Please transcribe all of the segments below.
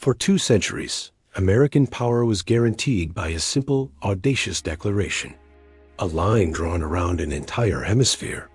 For 2 centuries, American power was guaranteed by a simple, audacious declaration, a line drawn around an entire hemisphere.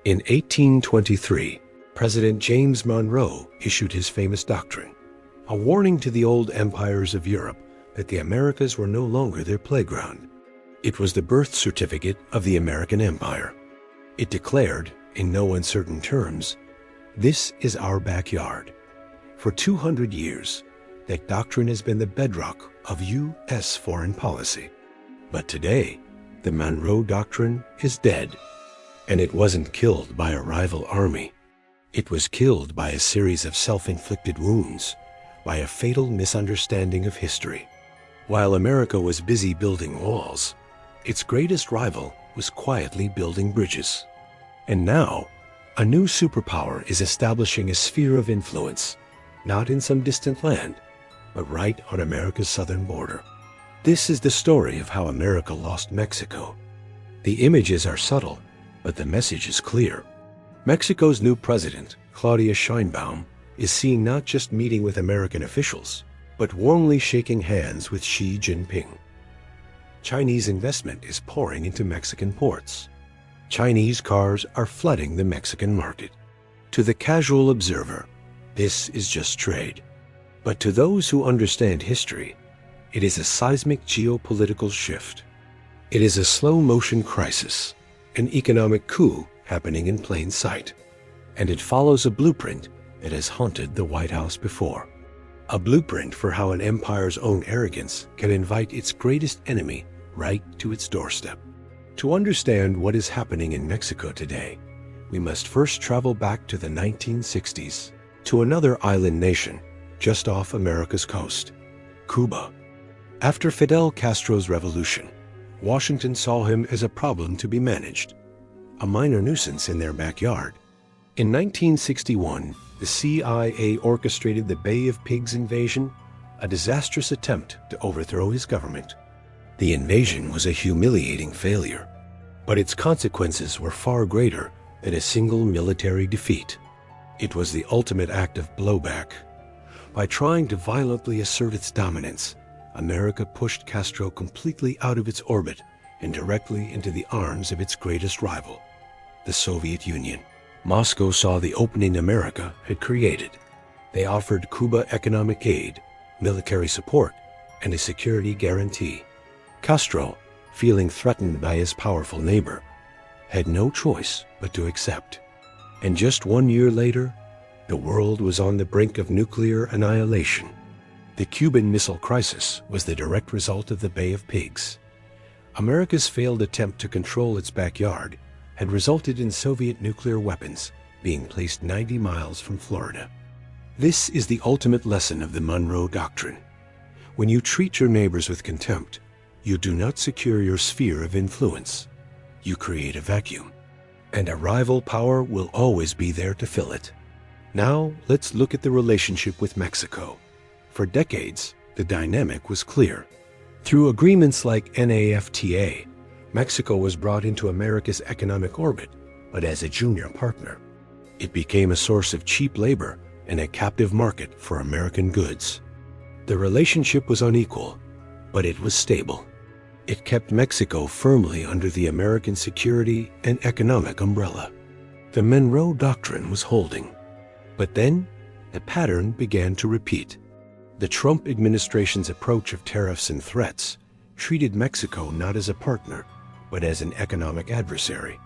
In 1823, President James Monroe issued his famous doctrine, a warning to the old empires of Europe that the Americas were no longer their playground. It was the birth certificate of the American empire. It declared, in no uncertain terms, "This is our backyard." For 200 years, that doctrine has been the bedrock of U.S. foreign policy. But today, the Monroe Doctrine is dead. And it wasn't killed by a rival army. It was killed by a series of self-inflicted wounds, by a fatal misunderstanding of history. While America was busy building walls, its greatest rival was quietly building bridges. And now, a new superpower is establishing a sphere of influence, not in some distant land, but right on America's southern border. This is the story of how America lost Mexico. The images are subtle, but the message is clear. Mexico's new president, Claudia Sheinbaum, is seen not just meeting with American officials, but warmly shaking hands with Xi Jinping. Chinese investment is pouring into Mexican ports. Chinese cars are flooding the Mexican market. To the casual observer, this is just trade. But to those who understand history, it is a seismic geopolitical shift. It is a slow-motion crisis, an economic coup happening in plain sight. And it follows a blueprint that has haunted the White House before. A blueprint for how an empire's own arrogance can invite its greatest enemy right to its doorstep. To understand what is happening in Mexico today, we must first travel back to the 1960s, to another island nation just off America's coast, Cuba. After Fidel Castro's revolution, Washington saw him as a problem to be managed, a minor nuisance in their backyard. In 1961, the CIA orchestrated the Bay of Pigs invasion, a disastrous attempt to overthrow his government. The invasion was a humiliating failure, but its consequences were far greater than a single military defeat. It was the ultimate act of blowback. By trying to violently assert its dominance, America pushed Castro completely out of its orbit and directly into the arms of its greatest rival, the Soviet Union. Moscow saw the opening America had created. They offered Cuba economic aid, military support, and a security guarantee. Castro, feeling threatened by his powerful neighbor, had no choice but to accept. And just 1 year later, the world was on the brink of nuclear annihilation. The Cuban Missile Crisis was the direct result of the Bay of Pigs. America's failed attempt to control its backyard had resulted in Soviet nuclear weapons being placed 90 miles from Florida. This is the ultimate lesson of the Monroe Doctrine. When you treat your neighbors with contempt, you do not secure your sphere of influence. You create a vacuum, and a rival power will always be there to fill it. Now, let's look at the relationship with Mexico. For decades, the dynamic was clear. Through agreements like NAFTA, Mexico was brought into America's economic orbit, but as a junior partner. It became a source of cheap labor and a captive market for American goods. The relationship was unequal, but it was stable. It kept Mexico firmly under the American security and economic umbrella. The Monroe Doctrine was holding. But then, the pattern began to repeat. The Trump administration's approach of tariffs and threats treated Mexico not as a partner, but as an economic adversary.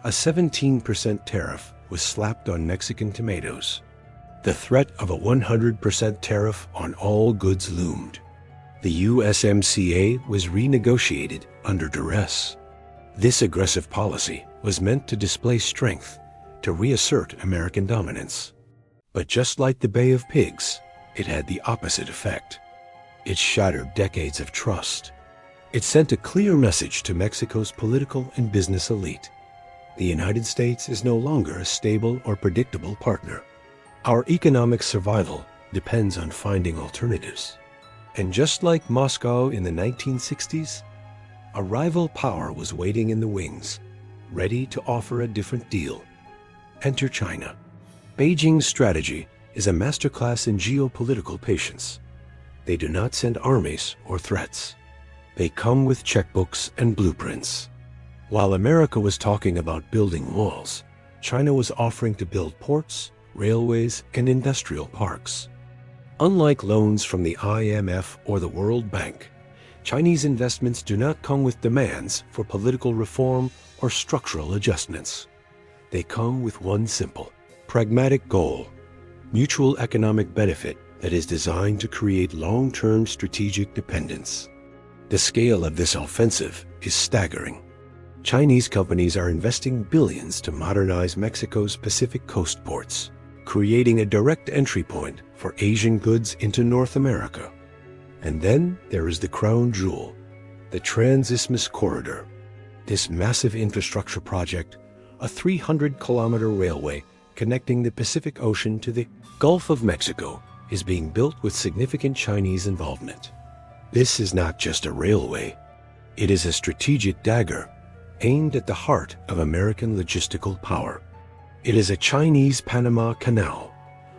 A 17% tariff was slapped on Mexican tomatoes. The threat of a 100% tariff on all goods loomed. The USMCA was renegotiated under duress. This aggressive policy was meant to display strength, to reassert American dominance. But just like the Bay of Pigs, it had the opposite effect. It shattered decades of trust. It sent a clear message to Mexico's political and business elite. The United States is no longer a stable or predictable partner. Our economic survival depends on finding alternatives. And just like Moscow in the 1960s, a rival power was waiting in the wings, ready to offer a different deal. Enter China. Beijing's strategy is a masterclass in geopolitical patience. They do not send armies or threats. They come with checkbooks and blueprints. While America was talking about building walls, China was offering to build ports, railways, and industrial parks. Unlike loans from the IMF or the World Bank, Chinese investments do not come with demands for political reform or structural adjustments. They come with one simple, pragmatic goal: mutual economic benefit that is designed to create long-term strategic dependence. The scale of this offensive is staggering. Chinese companies are investing billions to modernize Mexico's Pacific coast ports, creating a direct entry point for Asian goods into North America. And then there is the crown jewel, the Trans-Isthmus Corridor. This massive infrastructure project, a 300-kilometer railway connecting the Pacific Ocean to the Gulf of Mexico, is being built with significant Chinese involvement. This is not just a railway. It is a strategic dagger aimed at the heart of American logistical power. It is a Chinese Panama Canal,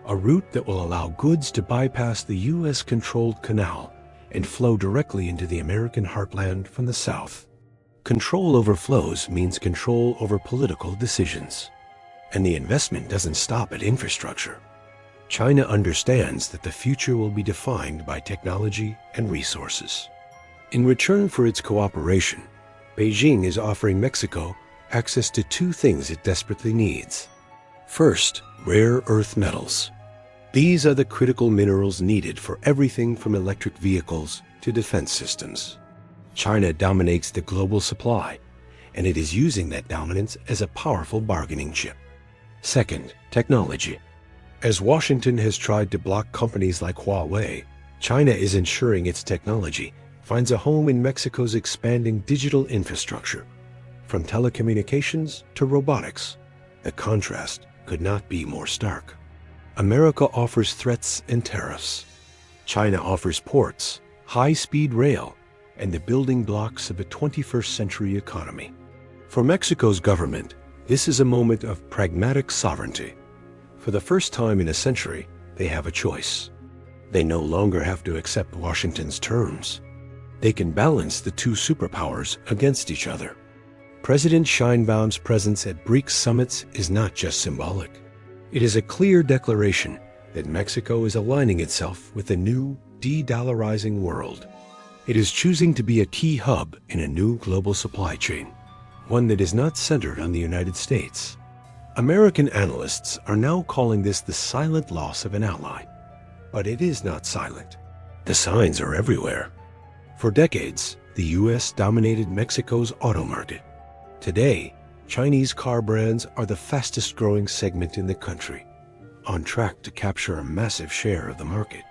a route that will allow goods to bypass the U.S.-controlled canal and flow directly into the American heartland from the south. Control over flows means control over political decisions. And the investment doesn't stop at infrastructure. China understands that the future will be defined by technology and resources. In return for its cooperation, Beijing is offering Mexico access to two things it desperately needs. First, rare earth metals. These are the critical minerals needed for everything from electric vehicles to defense systems. China dominates the global supply, and it is using that dominance as a powerful bargaining chip. Second, technology. As Washington has tried to block companies like Huawei, China is ensuring its technology finds a home in Mexico's expanding digital infrastructure. From telecommunications to robotics, the contrast could not be more stark. America offers threats and tariffs. China offers ports, high-speed rail, and the building blocks of a 21st century economy. For Mexico's government, this is a moment of pragmatic sovereignty. For the first time in a century, they have a choice. They no longer have to accept Washington's terms. They can balance the two superpowers against each other. President Sheinbaum's presence at BRICS summits is not just symbolic. It is a clear declaration that Mexico is aligning itself with a new, de-dollarizing world. It is choosing to be a key hub in a new global supply chain, one that is not centered on the United States. American analysts are now calling this the silent loss of an ally. But it is not silent. The signs are everywhere. For decades, the U.S. dominated Mexico's auto market. Today, Chinese car brands are the fastest-growing segment in the country, on track to capture a massive share of the market.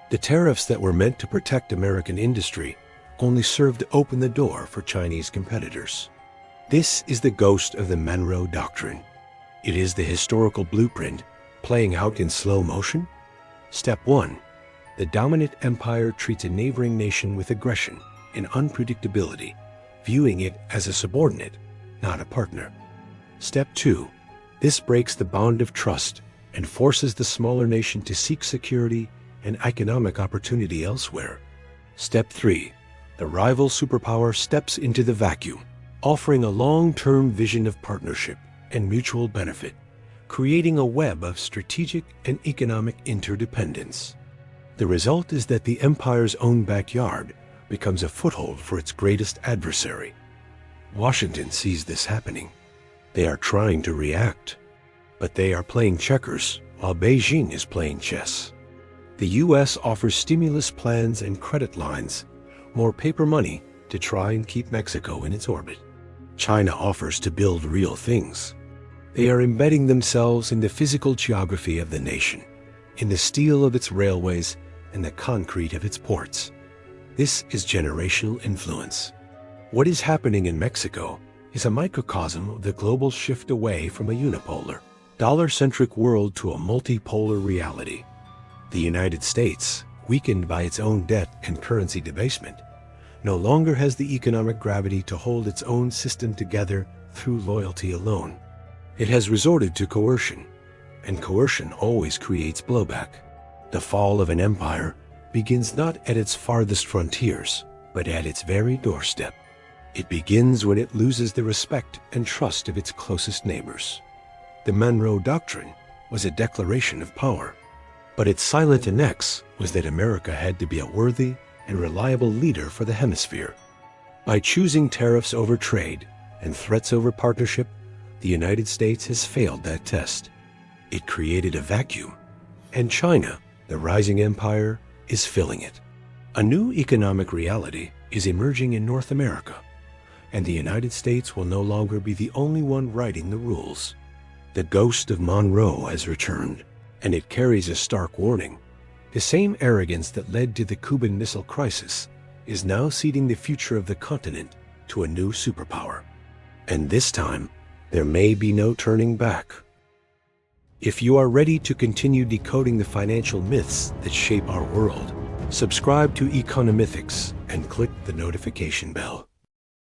The tariffs that were meant to protect American industry only served to open the door for Chinese competitors. This is the ghost of the Monroe Doctrine. It is the historical blueprint playing out in slow motion. Step 1. The dominant empire treats a neighboring nation with aggression and unpredictability, viewing it as a subordinate, not a partner. Step 2. This breaks the bond of trust and forces the smaller nation to seek security and economic opportunity elsewhere. Step 3. The rival superpower steps into the vacuum, offering a long-term vision of partnership and mutual benefit, creating a web of strategic and economic interdependence. The result is that the empire's own backyard becomes a foothold for its greatest adversary. Washington sees this happening. They are trying to react, but they are playing checkers while Beijing is playing chess. The U.S. offers stimulus plans and credit lines, more paper money to try and keep Mexico in its orbit. China offers to build real things. They are embedding themselves in the physical geography of the nation, in the steel of its railways and the concrete of its ports. This is generational influence. What is happening in Mexico is a microcosm of the global shift away from a unipolar, dollar-centric world to a multipolar reality. The United States, weakened by its own debt and currency debasement, no longer has the economic gravity to hold its own system together through loyalty alone. It has resorted to coercion, and coercion always creates blowback. The fall of an empire begins not at its farthest frontiers, but at its very doorstep. It begins when it loses the respect and trust of its closest neighbors. The Monroe Doctrine was a declaration of power, but its silent annex was that America had to be a worthy and reliable leader for the hemisphere. By choosing tariffs over trade and threats over partnership, the United States has failed that test. It created a vacuum, and China, the rising empire, is filling it. A new economic reality is emerging in North America, and the United States will no longer be the only one writing the rules. The ghost of Monroe has returned, and it carries a stark warning. The same arrogance that led to the Cuban Missile Crisis is now ceding the future of the continent to a new superpower. And this time, there may be no turning back. If you are ready to continue decoding the financial myths that shape our world, subscribe to Economythics and click the notification bell.